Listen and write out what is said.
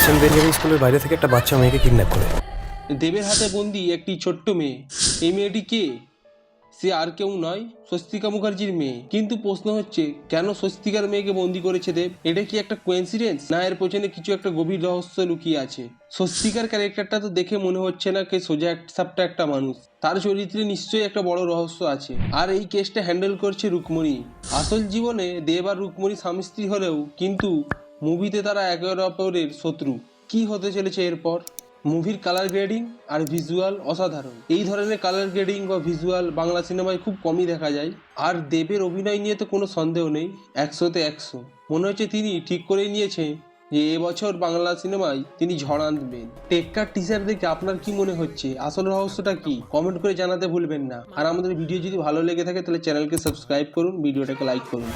Saint Benjamin স্কুলের বাইরে থেকে একটা বাচ্চা মেয়েকে কিডন্যাপ করে। দেবের হাতে বন্দি একটি ছোট্ট মেয়ে। এই মেয়েটি কে? সে আর কেউ নয়, স্বস্তিকা মুখার্জির মেয়ে। কিন্তু প্রশ্ন হচ্ছে, কেন স্বস্তিকার মেয়েকে বন্দি করেছে দেব? এটা কি একটা কোইন্সিডেন্স, না এর পেছনে কিছু একটা গভীর রহস্য লুকিয়ে আছে? স্বস্তিকার ক্যারেক্টারটা তো দেখে মনে হচ্ছে না কে সোজা সাপটা একটা মানুষ। তার চরিত্রে নিশ্চয়ই একটা বড় রহস্য আছে। আর এই কেসটা হ্যান্ডেল করছে রুকমণি। আসল জীবনে দেব আর রুকমণি স্বামী স্ত্রী হলেও কিন্তু মুভিতে তারা একে অপরের শত্রু। কি হতে চলেছে এরপর? মুভির কালার গ্রেডিং আর ভিজুয়াল অসাধারণ। এই ধরনের কালার গ্রেডিং বা ভিজুয়াল বাংলা সিনেমায় খুব কমই দেখা যায়। আর দেবের অভিনয় নিয়ে তো কোনো সন্দেহ নেই, 100-তে 100। মনে হচ্ছে তিনি ঠিক করেই নিয়েছে যে এবছর বাংলা সিনেমায় তিনি ঝড় আনবেন। টেক্কার টিজার দেখে আপনার কি মনে হচ্ছে? আসল রহস্যটা কি? কমেন্ট করে জানাতে ভুলবেন না। আর আমাদের ভিডিও যদি ভালো লেগে থাকে তাহলে চ্যানেলকে সাবস্ক্রাইব করুন, ভিডিওটাকে লাইক করুন।